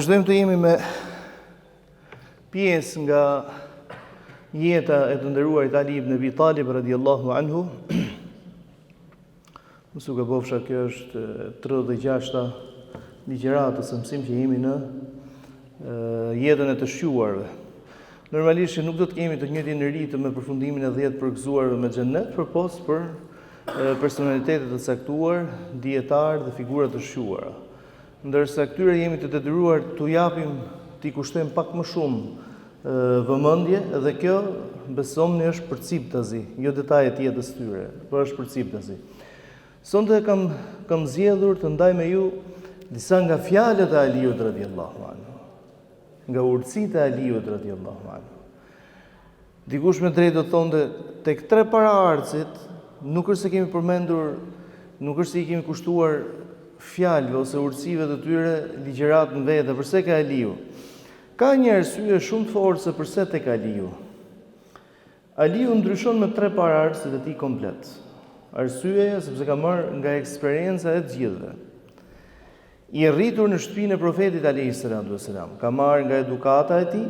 Vazhdojmë të jemi me pjesë nga jeta e të nderuarit Ali ibn Abi Talib radhiyallahu anhu. Mësu ka bofsha, kjo është 36-ta ligjëratës së mësim që jemi në jetën e të shquarve. Normalisht nuk do të kemi të njëjtin ritëm me përfundimin e 10 përgëzuarve me xhennet, përpos për personalitetet të caktuar, dietar dhe figura të shquara. Ndërsa këtyre jemi të detyruar t'u japim, t'i kushtojmë pak më shumë vëmendje, dhe kjo besomni është përciptazi, jo detajet jetës tyre, por është përciptazi. Sonte kam zgjedhur të ndaj me ju disa nga fjalët e Aliut radhiyallahu anhu, nga urtësitë e Aliut radhiyallahu anhu. Dikush me drejt do thonte tek tre paraardhësit nuk është se kemi përmendur, nuk është se i kemi kushtuar fjalëve ose urtësive të tyre ligjërat në vetë, përse ka Aliu? Ka një arsye shumë të fortë se përse tek Aliu. Aliu ndryshon me tre paraardhësit e tij komplet. Arsyeja sepse ka marrë nga eksperjenca e të gjithëve. I rritur në shtëpinë e profetit alayhis salam, ka marrë nga edukata e tij,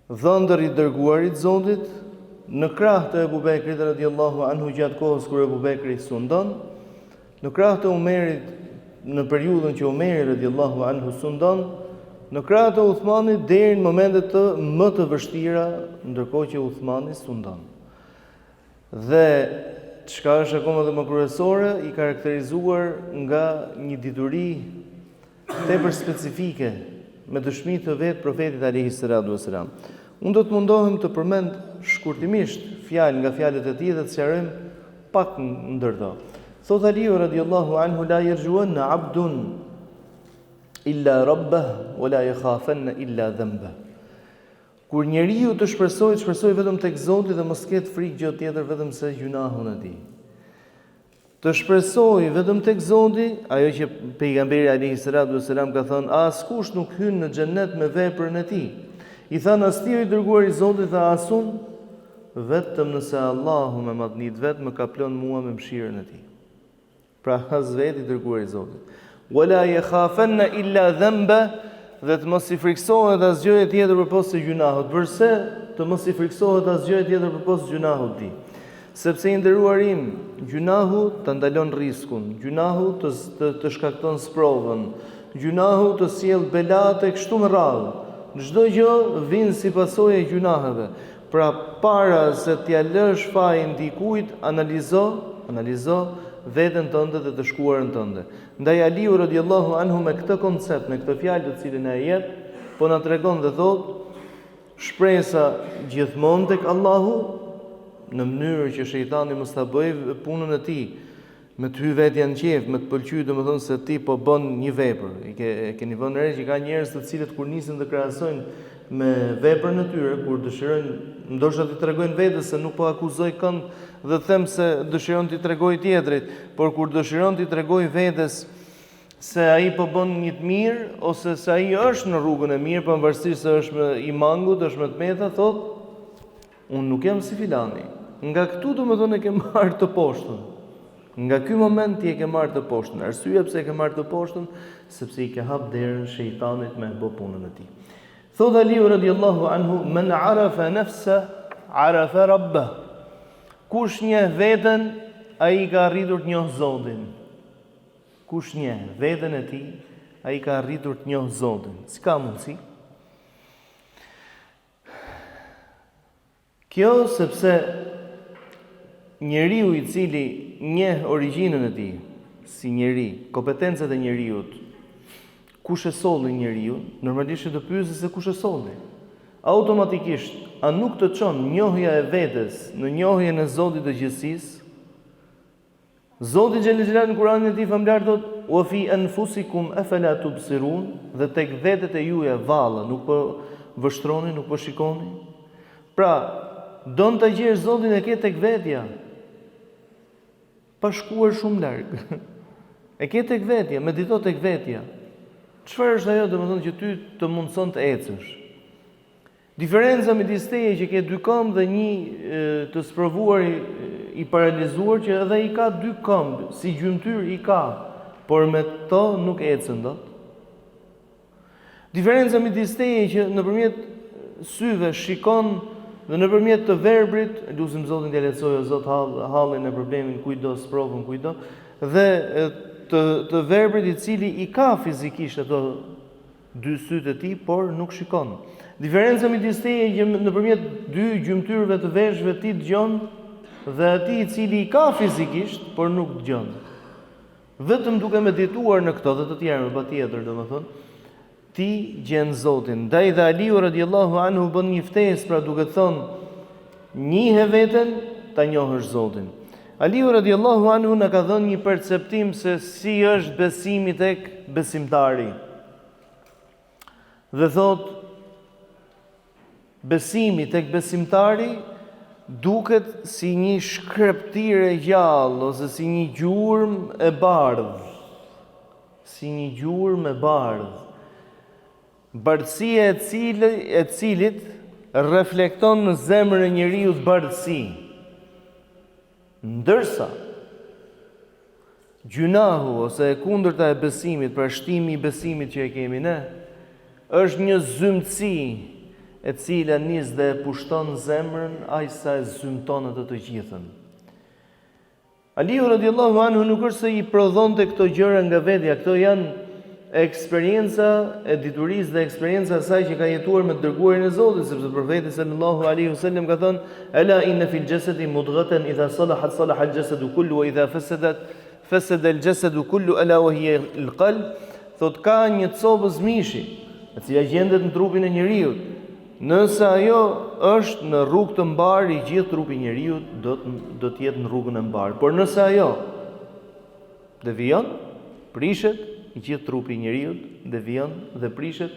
dhëndër i dërguarit Zotit, në krah të Ebu Bekrit radhiyallahu anhu gjatë kohës kur Ebu Bekri sundon, në krah të Umerit në periudhën që Umeri radhiyallahu anhu sundon, në krah të Uthmanit deri në momentet të më të vështira, ndërkohë që Uthmani sundon. Dhe çka është akoma dhe më kryesore, i karakterizuar nga një dituri tepër specifike me dëshmi të vetë profetit alayhis salam. Unë do të mundohem të përmend shkurtimisht fjalë nga fjalët e tij dhe të sqarojm pak ndërto. Thot Aliu radhiyallahu anhu, la yarjuanna abdun illa rabbah wa la yakhafanna illa dhanbah. Kur njeriu të shpresojë vetëm tek Zoti dhe mos ketë frikë gjë tjetër vetëm se gjunahun e tij. Të shpresojë vetëm tek Zoti, ajo që pejgamberi alayhis salam ka thënë, askush nuk hyn në xhennet me veprën e tij. I thanë as ti i dërguar i Zotit, tha asun, vetëm nëse Allahu me madhnit vetë më kaplon mua me mëshirën e tij. Pra as vetë i dërguar i Zotit. Wala yakhafanna illa dhanba, dhe të mos i friksohet asgjë tjetër përpos se gjunahut. Përse të mos i friksohet asgjë tjetër përpos gjunahut ti? Sepse i nderuar im, gjunahu të ndalon riskun, gjunahu të shkakton sprovën, gjunahu të sjell belate kështu me radhë. Çdo gjë vjen si pasojë e gjunaheve. Pra para se t'ia lësh fajin dikujt, analizo veten tënde dhe të shkuarën tënde. Ndaj Aliu radhiyallahu anhu me këtë koncept, me këtë fjalë të cilën e jep, po na tregon dhe thot, shpresa gjithmonë tek Allahu, në mënyrë që shejtani mos ta bëjë punën e tij, me të hy vetja në qef, me të pëlqy, domethënë se ti po bën një vepër. E keni vënë re që ka njerëz të cilët kur nisin të krahasojnë me veprën e tyre, kur dëshirojnë, ndoshta t'i tregojnë vetes se nuk po akuzoj kënd dhe them se dëshiron t'i tregoj tjetrit, por kur dëshiron t'i tregoj vetes se ai po bën një të mirë ose se ai është në rrugën e mirë, pavarësisht se është i mangut, është më të meta, thotë, unë nuk jam si filani. Nga këtu domethënë e ke marrë të poshtën. Nga ky moment ti e ke marrë të poshtën. Arsyeja pse e ke marrë të poshtën, sepse i ke hap derën shejtanit me bë punën e tij. Thot Aliu radhiyallahu anhu, men arafa nafsa arafa rabbah. Kush njeh veten, ai ka arritur të njoh Zotin. Kush njeh veten e tij, ai ka arritur të njoh Zotin. S'ka mundsi. Kjo sepse njeriu i cili njeh origjinën e tij, si njeri, kompetencat e njeriut, kush e solli njeriu, normalisht do pyesë se kush e solli. Automatikisht, a nuk të çon njohja e vetes në njohjen e Zotit të gjithësisë? Zoti xhelel xhelal në Kur'anin e tij famlar thot: "Wa fi anfusikum afala tubsirun", dhe tek vetët e juaja valla, nuk po vështroni, nuk po shikoni. Pra, don ta gjesh Zotin e ke tek vetja. Pa shkuar shumë larg. E ke tek vetja, medito tek vetja. Çfarë është ajo domethënë që ty të mundson të ecësh? Diferenca midis teje që ke dy këmbë dhe një të sprovuar i paralizuar që edhe i ka dy këmbë, si gjymtyr i ka, por me to nuk ecën dot. Diferenca midis teje që nëpërmjet syve shikon dhe nëpërmjet të verbrit, lutim Zotin t'ia lehtësojë Zot hallin e problemin kujdo, sprovën kujdo, dhe të verbrit i cili i ka fizikisht ato dy sytë e tij, por nuk shikon. Diferenca midis teje që nëpërmjet dy gjymtyrëve të veshëve ti dëgjon dhe atij i cili i ka fizikisht, por nuk dëgjon. Vetëm duke medituar në këto dhe të tjerë patjetër, domethënë, ti gjen Zotin. Ndaj dhe Aliu radiallahu anhu bën një ftesë, pra duke thënë njihe veten, ta njohësh Zotin. Aliu radiallahu anhu na ka dhënë një perceptim se si është besimi tek besimtari. Dhe thot, besimi tek besimtari duket si një shkreptire gjallë ose si një gjurmë e bardhë. Si një gjurmë e bardhë. Bardësia e cilit reflekton në zemrën e njeriu bardësi. Ndërsa gjunahu ose e kundërta e besimit, pra shtimi i besimit që e kemi ne, është një zymtësi e cila nis dhe e pushton zemrën aq sa e zymton atë të gjithën. Aliu radiallahu anhu nuk është se i prodhonte këto gjëra nga vetja, këto janë eksperienca e diturisë dhe eksperienca e saj që ka jetuar me të dërguarin e Zotit, sepse profeti sallallahu alaihi wasallam ka thënë: "Ala inna fil jasadi mudghatan idha salahat salaha al jasadu kullu wa idha fasadat fasada al jasadu kullu ala wa hiya al qalb." Thot ka një copës mishi, e cila gjendet në trupin e njeriu. Nëse ajo është në rrugë të mbar, i gjithë trupi i njeriu do të jetë në rrugën e mbar. Por nëse ajo devion, prishet, i gjithë trupi i njeriu devion dhe prishet,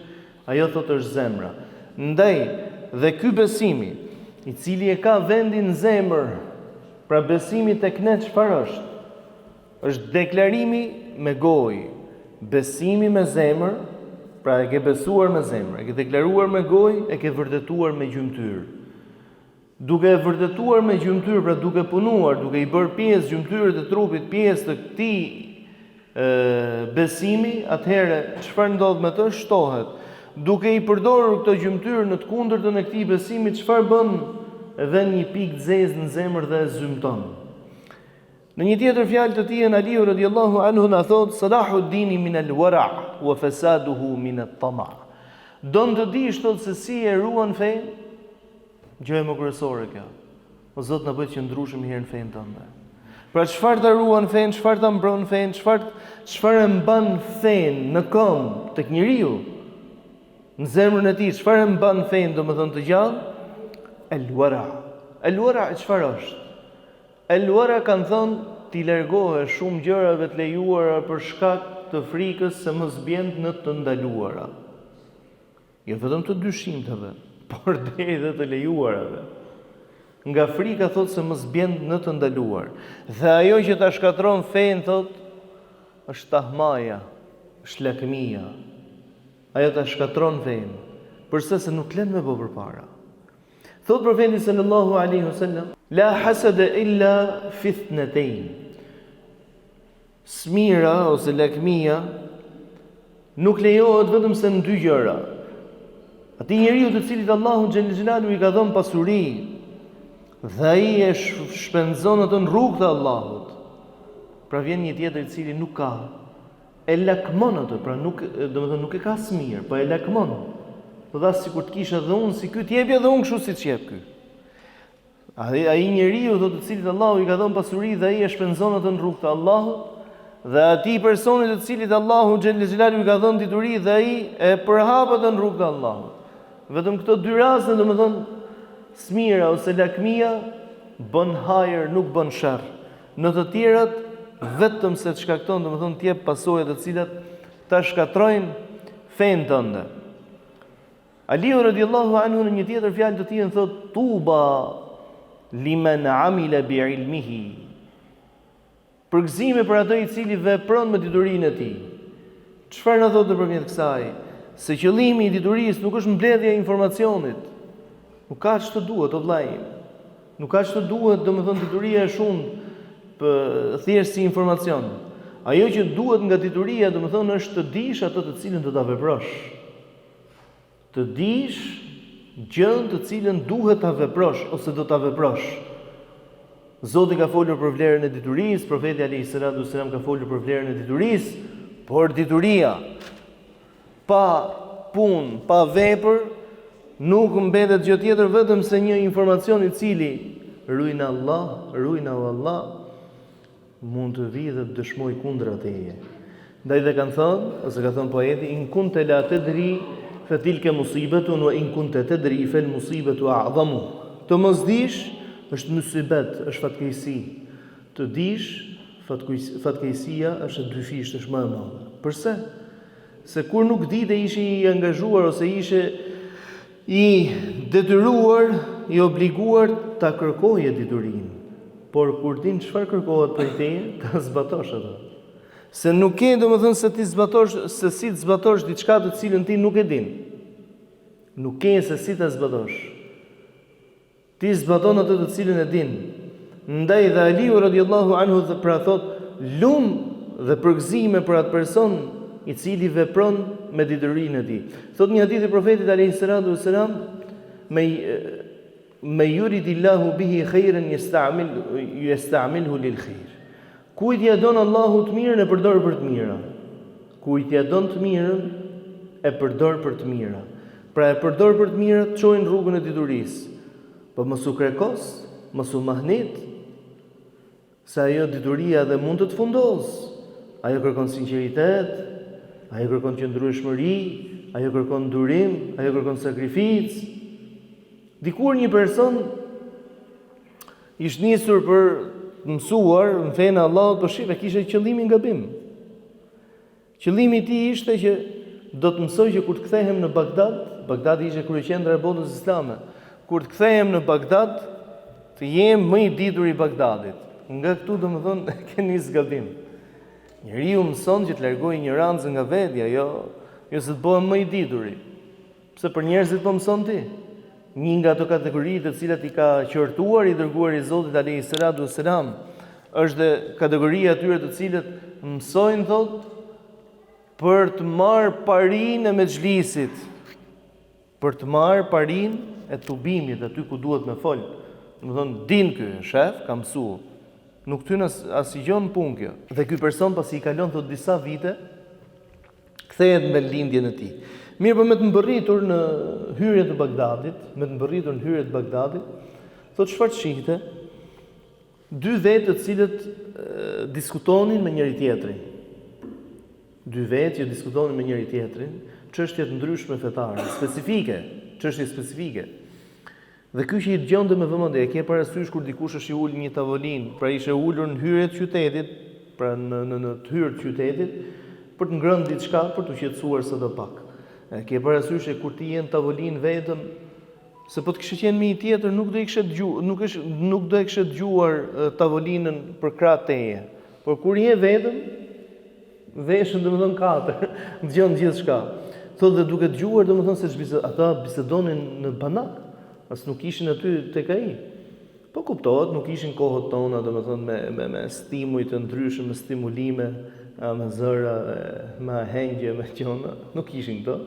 ajo thotë është zemra. Ndaj, dhe ky besimi, i cili e ka vendin në zemër, pra besimi tek ne çfarë është? Është deklarimi me gojë, besimi me zemër, pra e ke besuar me zemër, e ke deklaruar me gojë, e ke vërtetuar me gjymtyr. Duke e vërtetuar me gjymtyr, pra duke punuar, duke i bërë pjesë gjymtyrët e trupit, pjesë të këtij besimi, atëherë çfarë ndodh me të? Shtohet. Duke i përdorur këto gjymtyr në të kundërtën e këtij besimi, çfarë bën? E vën një pikë zezë në zemër dhe e zymton. Në një tjetër fjalë të tij Aliu radiallahu anhu na thot: "Salahuddin min al-wara' wa fasaduhu min at-tama'." Don të dish thot se si e ruan fen, gjë më kryesore kjo. O Zot na bëj që ndrushim herën fen tonë. Pra çfarë ta ruan fen, çfarë ta mbron fen, çfarë e mban fen në këmbë tek njeriu, në zemrën e tij, çfarë e mban fen, domethënë të gjallë? El-wara. El-wara çfarë është? El-wara kanë thënë ti largohesh shumë gjërave të lejuara për shkak të frikës se mos bjen në të ndaluara. Jo vetëm të dyshimtave, por deri dhe të lejuarave. Nga frika thot se mos bjen në të ndaluar. Dhe ajo që ta shkatron fen thot është tahmaja, është lakmia. Ajo ta shkatron fen, përse se nuk lën me bë përpara. Thot profeti sallallahu alaihi wasallam: "La hasada illa fi ithnatayn." Smira ose lakmia nuk lejohet vetëm se në dy gjëra. Atij njeriu të cilit Allahu xhallal xhelalu i ka dhënë pasuri dhe ai e shpenzon atë në rrugt të Allahut. Pra vjen një tjetër i cili nuk ka, e lakmon atë, pra domethënë nuk e ka smir, po e lakmon. Po dha sikur të kisha dhe unë si ky, t'jep edhe unë kështu siç jep ky. Ai njeriu thotë të cilit Allahu i ka dhënë pasuri dhe ai e shpenzon atë në rrugt të Allahut, dhe atij personit të cilit Allahu xhallal xhelalu i ka dhënë dituri dhe ai e përhap atë në rrugt të Allahut. Vetëm këto dy raste, domethënë smira ose lakmia bën hajër, nuk bën sherr. Në të tjerat vetëm se të shkakton, domethënë të jep pasojë të cilat ta shkatrojnë fen tënde. Aliu radiallahu anhu në një tjetër fjalë të tij thotë: "Tuba liman amila bi ilmihi." Përgëzime për atë i cili vepron me diturinë e tij. Çfarë na thotë nëpërmjet kësaj? Se qëllimi i diturisë nuk është mbledhja e informacionit. Nuk ka ç'të duhet, o vllai. Nuk ka ç'të duhet, domethënë dituria e shumë për thjesht si informacion. Ajo që duhet nga dituria, domethënë është të dish atë të cilën do ta veprosh. të dish gjën të cilën duhet ta veprosh ose do ta veprosh. Zoti ka folur për vlerën e diturisë, profeti alayhis salam ka folur për vlerën e diturisë, por dituria pa punë, pa vepër nuk mbetet gjë tjetër vetëm se një informacion i cili rujna Allah mund të vijë dhe të dëshmoj kundër teje. Ndaj dhe kanë thënë, ose ka thënë poeti, in kunte la tadri fa tilka musibetun wa in kunte tadri fa al musibatu a'zamu. Të mos dish është musibet, është fatkeqësi. Të dish fatkeqësia është dyfisht, është më e madhe. Përse? Se kur nuk di dhe ishe i angazhuar ose ishe i detyruar, i obliguar ta kërkoje diturinë. Por kur din çfarë kërkohet prej teje, ta zbatosh atë. Se nuk ke domethënë se ti zbatosh, se si të zbatosh diçka të cilën ti nuk e din. Nuk ke se si ta zbatosh. Ti zbaton atë të cilën e din. Ndaj dhe Aliu radhiyallahu anhu dhe pra thot lum dhe përgëzime për atë person i cili vepron me diturinë e tij. Thot një hadith i profetit alayhis salam me yuridillahu bihi khairan yasta'milhu lil khair. Kujt ja don Allahu të mirën e përdor për të mira. Kujt ja don të mirën e përdor për të mira. Pra e përdor për të mira të çojnë rrugën e diturisë. Po mos u krekos, mos u mahnit, se ajo dituria dhe mund të të fundos. Ajo kërkon sinqeritet, ajo kërkon qëndrueshmëri, ajo kërkon durim, ajo kërkon sakrificë. Dikur një person ishte nisur për të mësuar në fenë e Allahut, por shive kishte qëllimin gabim. Qëllimi i tij ishte që do të mësoj që kur të kthehem në Bagdad, Bagdadi ishte kryeqendra e botës islame. Kur të kthehem në Bagdad, të jem më i ditur i Bagdadit. Nga këtu domethënë keni zgabim. Njeriu mëson që të largojë ignorancën nga vetja, jo se të bëhem më i dituri. Pse për njerëzit po mëson ti? Një nga ato kategoritë të cilat i ka qortuar i dërguari i Zotit alayhis salam është dhe kategoria atyre të cilët mësojnë thot për të marrë parinë e mexhlisit, për të marrë parinë e tubimit aty ku duhet me fol. Domethënë din ky shef ka mësuar. Nuk thyn as i gjon punë kjo. Dhe ky person pasi i kalon thot disa vite kthehet me lindjen e tij. Mirë, për me të mbërritur në hyrje të Bagdadit, thot çfarë shihte? Dy vetë të cilët diskutonin me njëri tjetrin. Dy vetë që diskutonin me njëri tjetrin, çështje të ndryshme fetare, çështje specifike. Dhe ky që i dëgjonte me vëmendje, e ke parasysh kur dikush është i ulur në një tavolinë, pra ishte ulur në hyrje të qytetit, pra në të hyrje të qytetit, për të ngrënë diçka, për të qetësuar sadopak. E ke parasysh e kur ti je në tavolinë vetëm, se po të kishe qenë me një tjetër, nuk do e kishe dëgjuar tavolinën për krah teje. Por kur je vetëm, veshën domethënë katër, dëgjon gjithçka. Thotë dhe duke dëgjuar domethënë se ata bisedonin në banak, as nuk ishin aty tek ai. Po kuptohet, nuk ishin kohët tona domethënë me stimuj të ndryshëm, me stimulime, me zëra, me hengje, me qona, nuk ishin këto.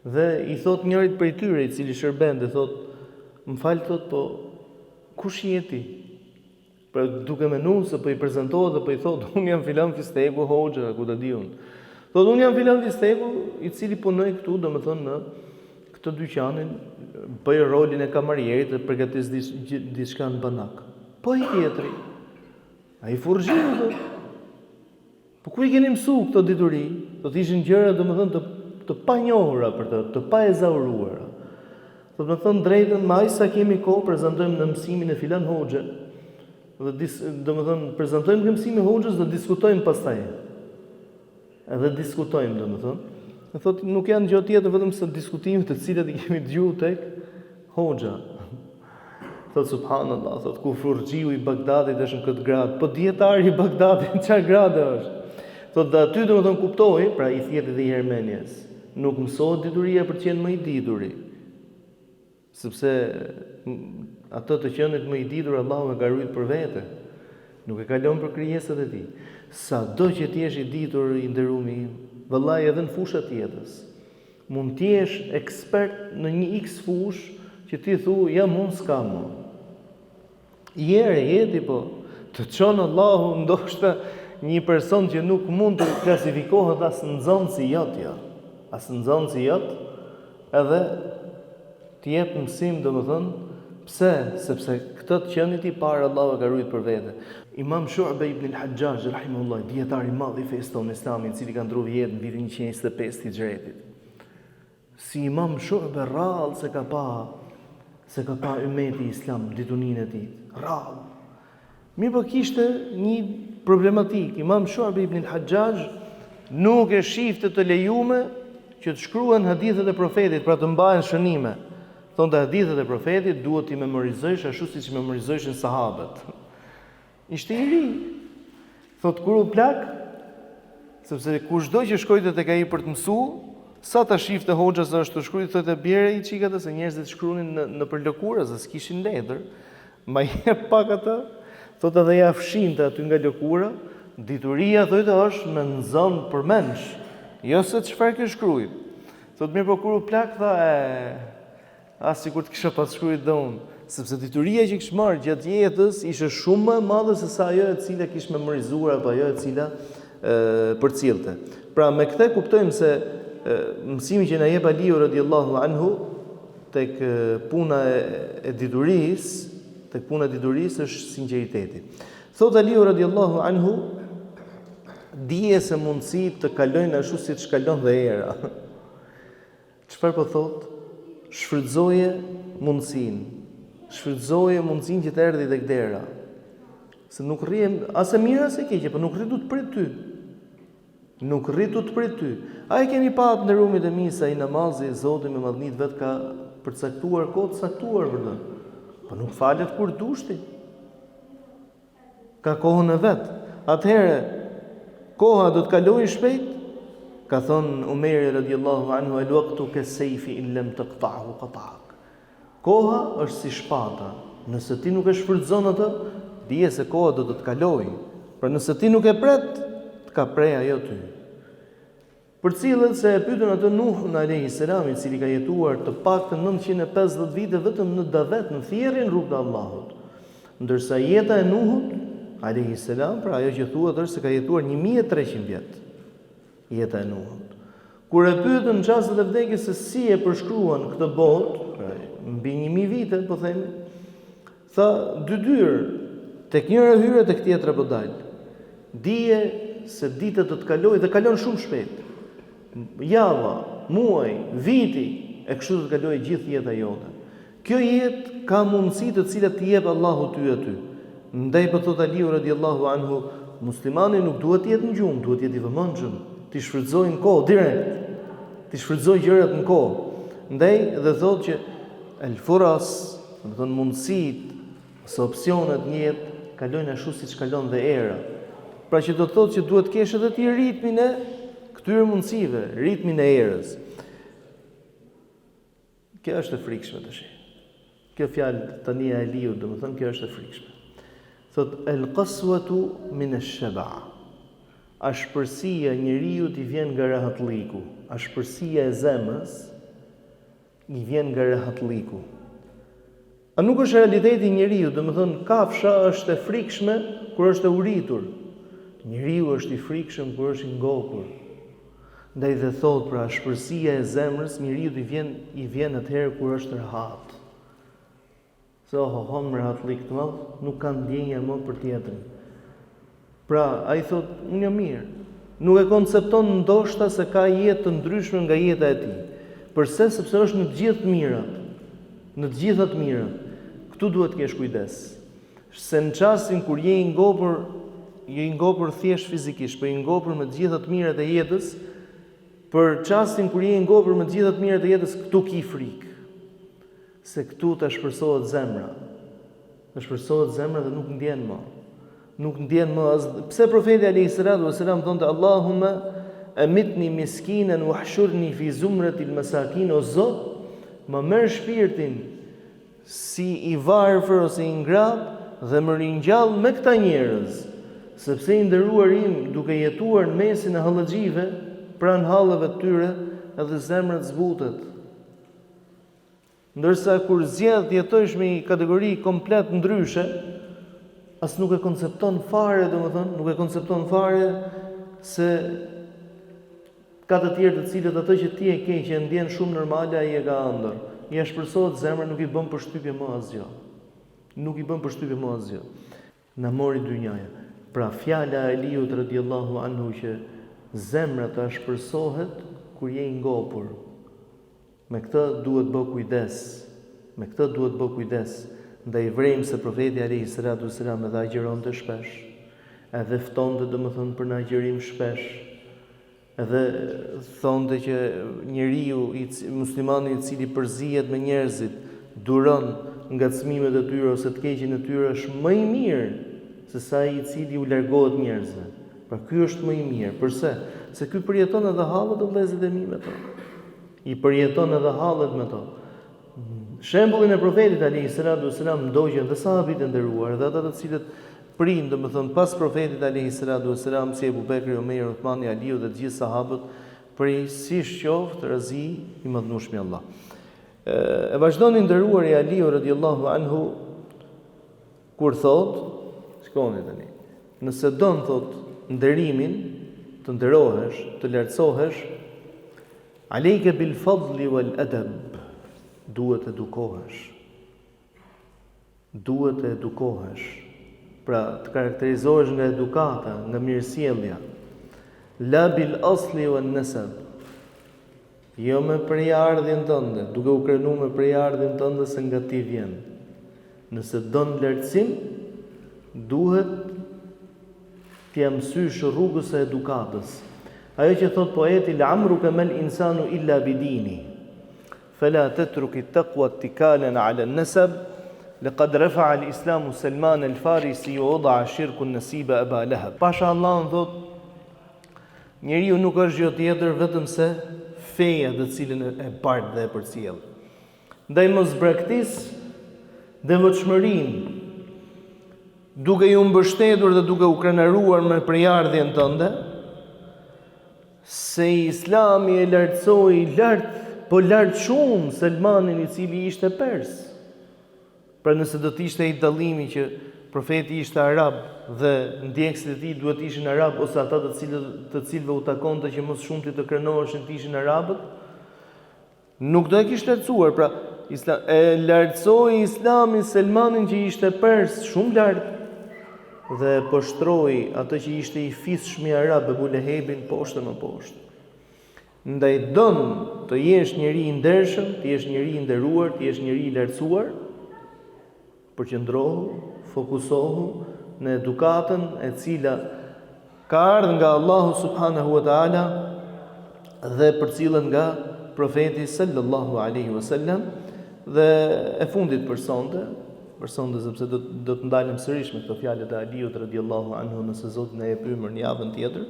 Dhe i thot njërit prej tyre i cili shërbente, thot, më fal thot, po kush je ti? Pra duke menuar se po i prezantohet dhe po i thot, unë jam filan Fisteku Hoxha, ku ta di unë. Thot, unë jam filan Fisteku, i cili punoj këtu, domethënë në këtë dyqanin, bëj rolin e kamarierit dhe përgatis diçka në banak. Po i tjetri. Ai furrxhiu thot. Po ku i keni mësuar këto dituri? Do të ishin gjëra domethënë të panjohura për të paezauruara. Do të thënë drejtën, më aq sa kemi kohë prezantojmë në mësimin e filan Hoxhe. Dhe domethënë prezantojmë në mësimin e Hoxhës dhe diskutojmë pastaj. Edhe diskutojmë domethënë. Do thotë nuk janë gjë tjetër vetëm se diskutimet të cilat i kemi dëgjuar tek Hoxha. Thot subhanallahu, thot ku furrxhiu i Bagdadit është në këtë grad, po dietari i Bagdadit në çfarë grade është? Thot dhe aty domethënë kuptoi, pra i thjet edhe i Hermenias, nuk mësohet dituria për të qenë më i dituri. Sepse ato të qenit më i ditur Allahu e ka ruajtur për vete. Nuk e kalon për krijesat e tij. Sado që ti jesh i ditur i nderumi, vallahi edhe në fushat të jetës, Mund t'jesh ekspert në një X fush që ti thu, jam unë s'kam më. Jeti po, të qonë Allahu ndoshta një person që nuk mund të klasifikohet as në zonë si jotja, as në zonë si jot, edhe t'jep mësim domethënë, pse? Sepse këtë të qenit i parë Allahu ka rujt për vete. Imam Shu'ba ibn al-Hajjaj rahimahullah, dietar I madh I fesë tonë Islamit, I cili ka ndruar jetë në vitin 125 të Hijretit. Si Imam Shu'ba rrallë se ka pa ummeti Islam dituninë e tij, rrallë. Mirë po kishte një problematik. Imam Shu'ba ibn al-Hajjaj nuk e shifte të lejume që të shkruhen hadithet e profetit, pra të mbahen shënime. Thonte hadithet e profetit duhet t'i memorizojsh ashtu siç memorizojshin sahabët. Ishte I ri. Thot kur u plak, sepse kushdo që shkojte tek ai për të mësuar, sa ta shifte hoxha se është të shkruajë, thotë bjerë I çikat se njerëzit shkruanin në për lëkurë, se s'kishin letër. Ma jep pak atë, thotë edhe ja fshinte aty nga lëkura, dituria thotë është me nxon për mensh, jo se çfarë ke shkruaj. Thotë mirë po kur u plak tha as sikur të kisha pas shkruajt dhe unë, sepse dituria që kish marrë gjatë jetës ishte shumë më e madhe se sa ajo e cila kish memorizuar apo ajo e cila përcjellte. Pra me këtë kuptojmë se mësimi që na jep Aliu radhiyallahu anhu tek puna e diturisë, është sinqeriteti. Thot Aliu radhiyallahu anhu, dije se mundësi të kalojnë ashtu siç kalon dhe era. Çfarë po thot? Shfrytëzoje mundësinë që të erdhi tek dera. Se nuk rrihem as e mirë as e keqe, por nuk rritu të prit ty. Ai kemi pa në rumit e mi se ai namazi Zoti me madhnit vet ka përcaktuar kohë të saktuar për të. Po nuk falet kur dushti. Ka kohën e vet. Atëherë koha do të kalojë shpejt. Ka thënë Umeri radhiyallahu anhu, al-waqtu kas-sayfi in lam taqta'hu qata'ak. Koha është si shpata. Nëse ti nuk e shfrytëzon atë, dije se koha do të të kalojë. Pra nëse ti nuk e pret, të ka prej ajo ty. Për cilët se e pyetën atë Nuhun alayhis salam, I cili ka jetuar të paktën 950 vite vetëm në davet, në thjerrjen rrugt të Allahut. Ndërsa jeta e Nuhut alayhis salam, pra ajo që thuhet është se ka jetuar 1300 vjet. Jeta e Nuhut. Kur e pyetën në çastet e vdekjes se si e përshkruan këtë botë, pra mbi 1000 vite, po themi, tha dy, tek njëra hyre tek tjetra po dal. Dije se ditët do të kalojë dhe kalon shumë shpejt. Java, muaj, viti, e kështu do të kalojë gjithë jeta jote. Kjo jetë ka mundësi të cilat t'i jep Allahu ty aty. Ndaj po thot Aliu radhiyallahu anhu, muslimani nuk duhet të jetë në gjumë, duhet të jetë I vëmendshëm. Ti shfrytëzoj në kohë direkt. Ti shfrytëzoj gjërat në kohë. Ndaj dhe thotë që el furas, do të thonë mundësitë ose opsionet në jetë kalojnë ashtu siç kalon dhe era. Pra që do të thotë që duhet të kesh edhe ti ritmin e këtyre mundësive, ritmin e erës. Kjo është e frikshme tash. Kjo fjalë tani e Aliut, domethënë kjo është e frikshme. Thotë el qaswatu min ash-shaba'. Ashpërsia njeriu t'i vjen nga rahatliku. Ashpërsia e zemrës I vjen nga rahatliku. A nuk është realiteti I njeriu, domethënë kafsha është e frikshme kur është e uritur. Njeriu është I frikshëm kur është I ngopur. Ndaj dhe thot pra ashpërsia e zemrës njeriu I vjen atëherë kur është rahat. Se hohom rahatlik të madh, nuk ka ndjenja më për tjetrin. Pra, ai thot, unë jam mirë. Nuk e koncepton ndoshta se ka jetë të ndryshme nga jeta e tij. Përse? Sepse është në të gjithë mirat. Në të gjitha të mirat. Këtu duhet të kesh kujdes. Se në çastin kur je I ngopur thjesht fizikisht, por I ngopur me të gjitha të mirat e jetës, për çastin kur je I ngopur me të gjitha të mirat e jetës, këtu ki frikë. Se këtu të shpërsohet zemra. Të shpërsohet zemra dhe nuk ndjen më. Pse profeti alayhis salam thonte Allahumma amitni miskinen wahshurni fi zumratil masakin, o Zot, më merr shpirtin si I varfër ose I ngrap dhe më ringjall me këta njerëz, sepse I nderuar im duke jetuar në mesin e hallëxhive, pranë hallëve të tyre, edhe zemra zbutet. Ndërsa kur zgjedh të jetojsh me një kategori komplet ndryshe, as nuk e koncepton fare, domethënë, nuk e koncepton fare se ka të tjerë të cilët ato që ti e ke që e ndjen shumë normale, ai e ka ëndër. Ja shpresohet zemra, nuk i bën përshtypje më asgjë. Nuk i bën përshtypje më asgjë. Na mori dynjaja. Pra fjala e Aliut radhiyallahu anhu që zemra ta shpresohet kur je i ngopur. Me këtë duhet bë kujdes. Me këtë duhet bë kujdes. Ndaj vrejmë se profeti alayhi salatu wasalam edhe agjeronte shpesh. Edhe ftonte domethënë për në agjerim shpesh. Edhe thonte që njeriu muslimani i cili përzihet me njerëzit, duron ngacmimet e tyre ose të keqen e tyre është më i mirë se sa ai i cili u largohet njerëzve. Pra ky është më i mirë. Përse? Se ky përjeton edhe hallet e vëllezërit e mi me to. I përjeton edhe hallet me to. Shembullin e profetit alayhi salatu wasalam ndoqën dhe sahabët e nderuar, dhe ata të cilët prind, domethënë pas profetit alayhi salatu wasalam, si Abu Bekri, Omeri, Uthmani, Aliu dhe të gjithë sahabët, prej si qoftë razi i madhnueshmi Allah. E vazhdoni nderuar i Aliu radhiyallahu anhu kur thot, shikoni tani, nëse don thot nderimin, të nderohesh, të lartësohesh, alejke bil fadli wal adab, duhet edukohesh. Duhet të edukohesh. Pra të karakterizohesh nga edukata, nga mirësjellja. La bil asli wan nasab. Jo me prejardhjen tënde, duke u krenu me prejardhjen tënde se nga ti vjen. Nëse don lartësim, duhet t'ja mësysh rrugës e edukatës. Ajo që thot poeti, l'amru kamel insanu illa bidini. Fala tatruki taqwa ittikalan ala an-nasab. لقد رفع الإسلام سلمان الفارسي ووضع الشرك النسيب أبا لهب. Pasha Allahun thot, njeriu nuk është gjë tjetër vetëm se feja të cilën e bart dhe e përcjell. Ndaj mos braktis dhe votshmërinë, duke ju mbështetur dhe duke u krenaruar me prejardhjen tënde, se Islami e lartësoi lart, po lart shumë Selmanin i cili ishte pers. Pra nëse do të ishte i dallimi që profeti ishte arab dhe ndjekësit e tij duhet ishin arab, ose ata të cilëve u takonte që mos shumti të krenoheshin të ishin arabët, nuk do e kishte lartësuar. Pra e lartësoi Islami Selmanin që ishte pers shumë lart dhe poshtroi atë që ishte i fisshëm i arab, Abu Lehebin, poshtë më poshtë. Ndaj don të jesh njeri i ndershëm, të jesh njeri i nderuar, të jesh njeri i lartësuar, përqendrohu, fokusohu në edukatën e cila ka ardhur nga Allahu subhanahu wa taala dhe përcillet nga profeti sallallahu alaihi wasallam. Dhe e fundit për sonte sepse do të ndalem sërish me këto fjalët e Aliut radhiyallahu anhu nëse Zoti na jep ymër në javën tjetër.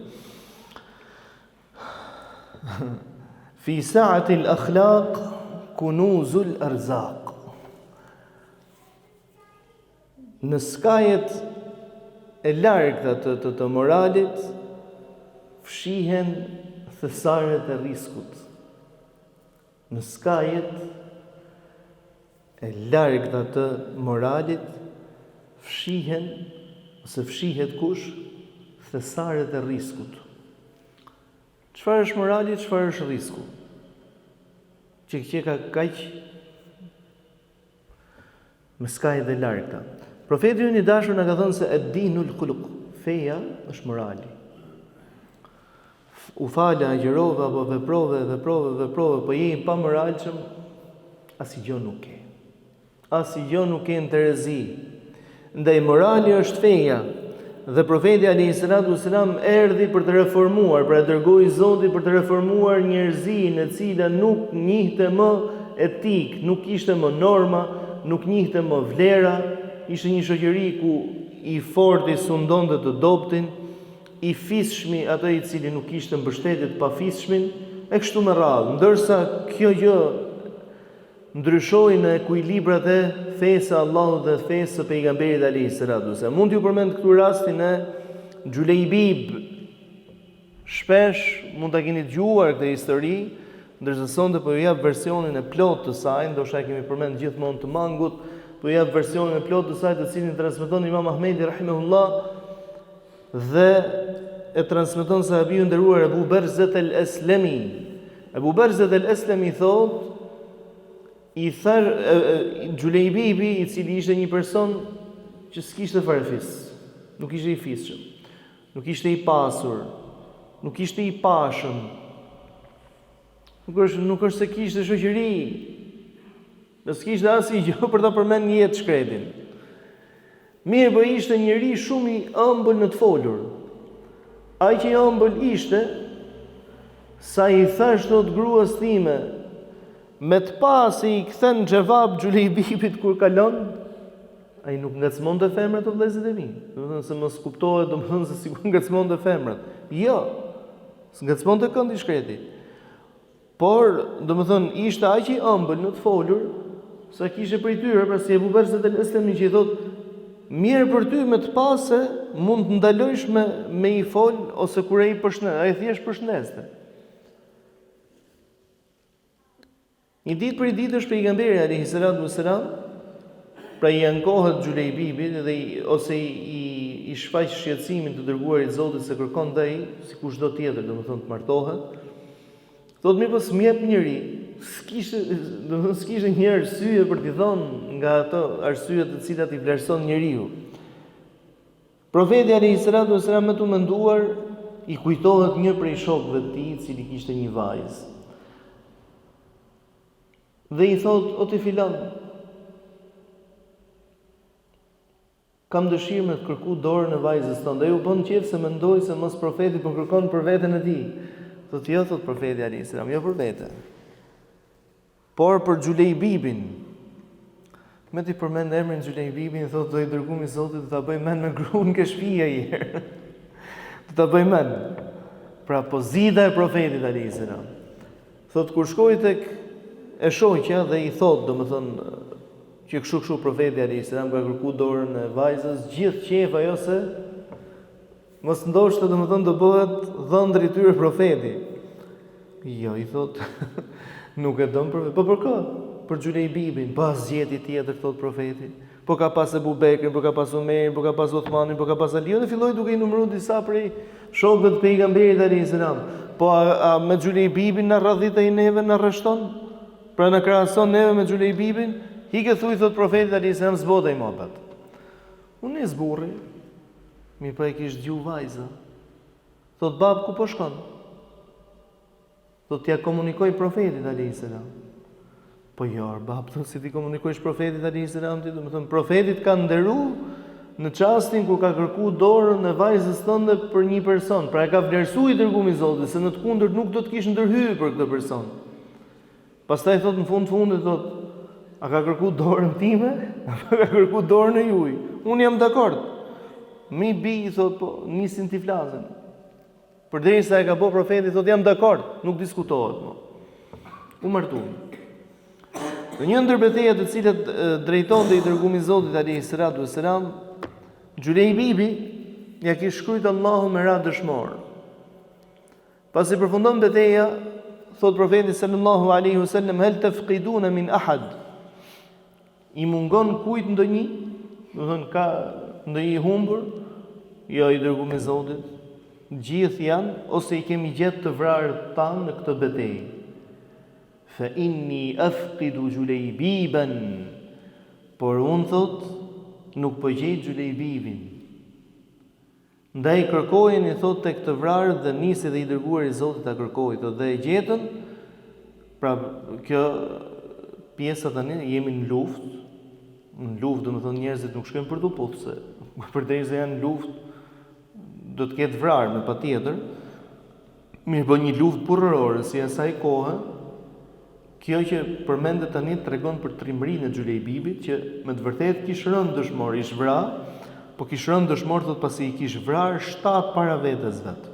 Fi sa'ati al-akhlaq kunuzul arzaq. Në skajet e largta të moralit fshihen thesaret e riskut. Në skajet e largta të moralit fshihen ose fshihet kush? Thesaret e riskut. Çfarë është morali, çfarë është risku? Që ka kaq me skajet e largta. Profeti ynë i dashur na ka thënë se ad-dinul khuluq, feja është morali. U fala, agjerove apo veprove, po je i pamoralshëm, asgjë nuk ke. Asgjë nuk ke në terezi. Ndaj morali është feja. Dhe profeti alayhi salatu wasalam erdhi për të reformuar, pra dërgoi Zoti për të reformuar njerëzinë e cila nuk njihte më etik, nuk kishte më norma, nuk njihte më vlera. Ishte një shoqëri ku i forti sundonte të dobtin, i fisshmi atë i cili nuk kishte mbështetje të pafisshmin, e kështu me radhë. Ndërsa kjo gjë ndryshoi në ekuilibrat e fesë së Allahut dhe fesë së pejgamberit alayhis salatu wasallam. Mund t'ju përmend këtu rastin e Xhulejbib. Shpesh mund ta keni dëgjuar këtë histori, ndërsa sonte po ju jap versionin e plot të saj, ndoshta e kemi përmend gjithmonë të mangut, po ju jap versionin e plot të saj të cilin transmeton Imam Ahmedi rahimahullah dhe e transmeton sahabiu nderuar Abu Barzat al-Aslami. Abu Barzat al-Aslami thot, i thar Xhulejbibi, i cili ishte një person që s'kishte fare fis, nuk ishte i fisshëm, nuk ishte i pasur, nuk ishte i pashëm, nuk është se kishte shoqëri, dhe s'kishte asnjë gjë për ta përmend një jetë shkretin. Mirë, po ishte njëri shumë i ëmbël në të folur. Ai që i ëmbël ishte, sa i thash thot gruas time, me të pasi i kthen xhevab Xhulejbibit kur kalon, ai nuk ngacmonte femrat të vëllezërit e mi. Domethënë se mos kuptohet, domethënë se sikur ngacmonte femrat. Jo. S'ngacmonte kënd i shkreti. Por, domethënë ishte aq i ëmbël në të folur, sa kishte prej tyre, pra si Abu Barzat al-Aslami që i thot, mirë për ty me të pasë mund të ndalojsh me i fol ose kur ai përshëndes, ai thjesht përshëndeste. Një ditë për i ditësh pejgamberi alayhi salatu wassalam, pra i ankohet Xhulejbibit dhe ose i shfaq shqetësimin të dërguarit të Zotit se kërkon dhe ai, si kushdo tjetër, domethënë të martohet. Thot mirë, po s'mjep njëri, s'kishte një arsye për t'i thonë nga ato arsyet të cilat i vlerëson njeriu. Profeti alayhi salatu wassalam me tu menduar i kujtohet një prej shokëve të tij, i cili kishte një vajzë. Dhe i thot, o ti filan, kam dëshirë me të kërku dorën e vajzës tonë. Dhe ju bën qejf se mendoj se mos profeti po kërkon për veten e tij. Thot jo, thot profeti alayhi salam, jo për vete, por për Xhulejbibin. Me ti përmend emrin Xhulejbibin, thot do i dërgojmë Zotit të ta bëj mend me gruan ke shtëpia një herë. Të ta bëj mend. Pra pozita e profetit alayhi salam. Thot kur shkoi tek e shoqja dhe i thot, domethënë që kështu profeti alayhi salam ka kërkuar dorën e vajzës, gjithë qef ajo se mos ndoshta domethënë do bëhet dhëndri i tyre profeti. Jo, i thot, nuk e don për, po për kë? Për Xhulejbibin, pas zgjeti tjetër thot profeti. Po ka pas Abu Bekrin, po ka pas Omerin, po ka pas Uthmanin, po ka pas Aliun, dhe filloi duke i numëruar disa prej shokëve të pejgamberit alayhi salam. Po a me Xhulejbibin na radhit ai neve na rreshton? Pra na krahason neve me Xhulejbibin? Hike thuj thot profeti alayhi salam zbodaj mohabet. Unë zburri. Mi pa e kish dëgju vajza. Thot bab ku po shkon? Thot t'ja komunikoj profetit alayhi salam. Po jo, bab, thot si ti komunikojsh profetit alayhi salam ti, domethënë profetit ka nderu në çastin kur ka kërkuar dorën e vajzës tënde për një person. Pra e ka vlerësuar i dërguari i Zotit se në të kundërt nuk do të kishte ndërhyrë për këtë person. Pastaj thot në fundit thot, a ka kërkuar dorën time apo ka kërkuar dorën e juaj? Unë jam dakord. Mi bi, thot, po, nisin t'i flasin. Përderisa e ka bo profeti, thot, jam dakord, nuk diskutohet, mo. U martu. Në një ndër betejat të cilat drejtonte i dërguari i Zotit alayhi salatu wassalam, Xhulejbibi ja kishte shkruajt Allahu me radhë dëshmor. Pasi përfundon betejë, thot profeti sallallahu alaihi wasallam, hal tafqiduna min ahad? I mungon kujt ndonjë? Do thënë ka ndonjë i humbur? Jo, i dërguari i Zotit, gjithë janë ose i kemi gjetë të vrarët tanë në këtë betejë. Fa inni afqidu Xhulejbiban, por unë thot nuk po gjej Xhulejbibin. Ndaj kërkojeni thot tek të vrarët dhe nisi dhe i dërguari i Zotit ta kërkoi, thot dhe e gjetën. Pra kjo pjesa tani jemi në luftë. Në luftë domethënë njerëzit nuk shkojnë për të puthur se përderisa janë në luftë do të ketë vrarë me patjetër. Mirë, po një luftë burrërore si asaj kohe, kjo që përmendet tani tregon për trimërinë e Xhulejbibit që me të vërtetë kishte rënë dëshmor, ish vrarë, po kishte rënë dëshmor thot pasi i kishte vrarë 7 para vetes vet.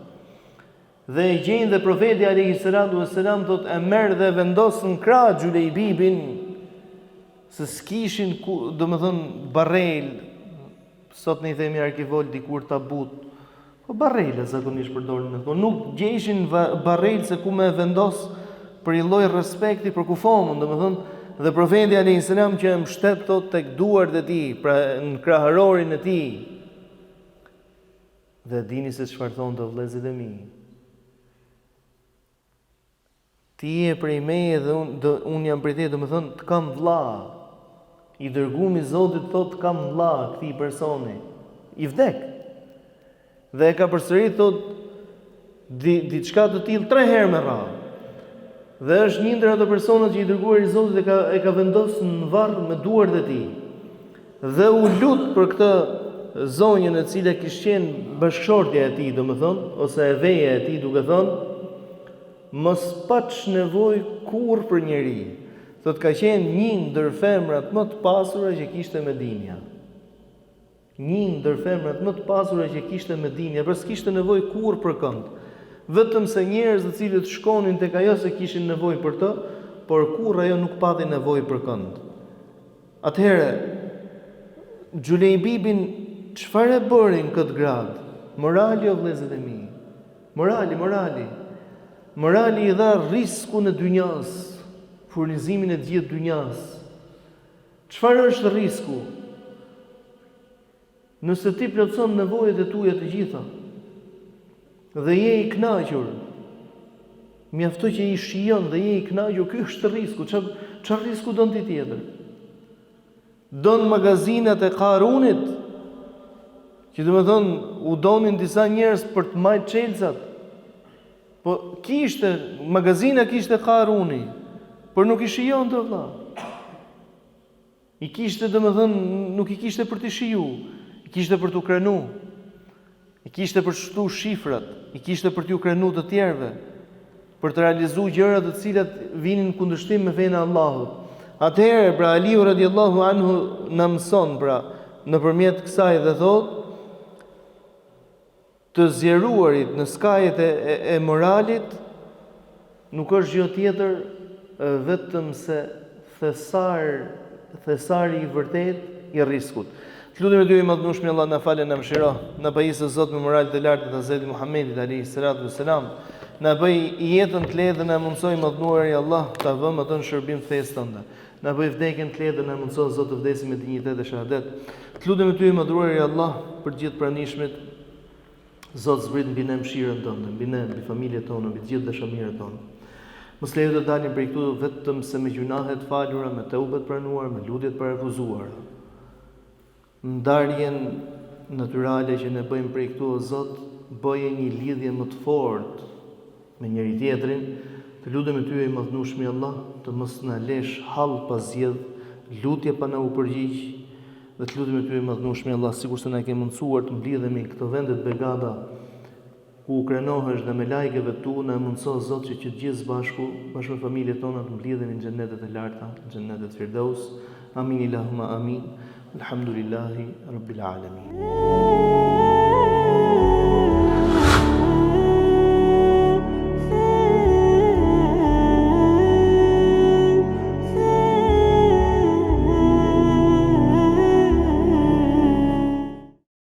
Dhe e gjejnë dhe profeti alayhi salatu wassalam thot e merr dhe vendosën krah Xhulejbibin se s'kishin domethënë barrel, sot ne i themi arkivol dikur tabut. Po barrele zakonisht përdorin, po nuk gjejshin barrel se ku me vendos për një lloj respekti për kufomën, domethënë, dhe profeti alayhis salam që e mbështet thot tek duart e tij, pra në krahërorin e tij. Dhe dini se çfarë thonë të vëllezërit e mi. Ti je prej meje dhe unë jam prej teje, domethënë të kam vëlla. I dërguami i Zotit thot kam vëlla këtij personi. I vdek. Dhe e ka përsërit thot diçka të tillë 3 herë me radhë. Dhe është një ndër ato personat që i dërguari i Zotit e ka vendosur në varr me duart e tij. Dhe u lut për këtë zonjën e cila kishte qenë bashkëshortja e tij, domethënë, ose e veja e tij, duke thënë, mos paç nevojë kurrë për njeri. Thot ka qenë një ndër femrat më të pasura që kishte Medinja. Një ndër femrat më të pasura që kishte Medinja, por s'kishte nevojë kurrë për kënd. Vetëm se njerëz të cilët shkonin tek ajo se kishin nevojë për të, por kurrë ajo nuk pati nevojë për kënd. Atëherë Xhulejbibin çfarë e bërin këtë grad? Morali o vëllezërit e mi. Morali. Morali i dha riskun e dynjas, furnizimin e gjithë dynjas. Çfarë është risku? Nëse ti plotson nevojat e tua të gjitha dhe je i kënaqur, mjafto që i shijon dhe je i kënaqur, ky është risku. Çfarë risku don ti tjetër? Don magazinat e Karunit, që domethënë u donin disa njerëz për të marrë çelësat. Po kishte magazina kishte Karuni, por nuk i shijon të vëlla. I kishte domethënë nuk i kishte për të shiju, i kishte për t'u krenu. I kishte për të shtu shifrat, i kishte për t'u krenu të tjerëve, për të realizuar gjëra të cilat vinin në kundërshtim me fenë e Allahut. Atëherë, pra Aliu radiallahu anhu na mëson pra nëpërmjet kësaj dhe thotë, të zjeruarit në skajet e moralit nuk është gjë tjetër vetëm se thesari i vërtet i riskut. Të lutem Ty i madhnueshmi Allah na falë na mëshiro, na pajisë Zot me moral të lartë të Hazreti Muhamedit alayhis salatu wassalam, na bëj jetën të lehtë dhe na mundsoj madhnuari Allah ta vëmë atë në shërbim fesë tënde. Na bëj vdekjen të lehtë dhe na mundsoj Zot të vdesim me dinjitet dhe shahadet. Të lutem Ty i madhnuari Allah për të gjithë pranishmit. Zot zbrit mbi ne mëshirën tënde, mbi ne, mbi familjet tona, mbi të gjithë dashamirët tonë. Mos lejo të dalim prej këtu vetëm se me gjunahet falura, me teubet pranuar, me lutjet pa refuzuar. Ndarjen natyrale që ne bëjmë prej këtu, o Zot, bëje një lidhje më të fortë me njëri tjetrin. Të lutem Ty i madhnueshmi Allah, të mos na lësh hall pa zgjedh, lutje pa na u përgjigj, dhe të lutem Ty i madhnueshmi Allah, sikur se na ke mundsuar të mblidhemi në këto vende të begata ku u krenohesh dhe me lajkeve tu, na mundso Zot që të gjithë bashkë me familjet tona të mblidhemi në xhennetet e larta, në xhennetet Firdaus. Amin Allahumma amin. Alhamdulillahi Rabbil Alamin.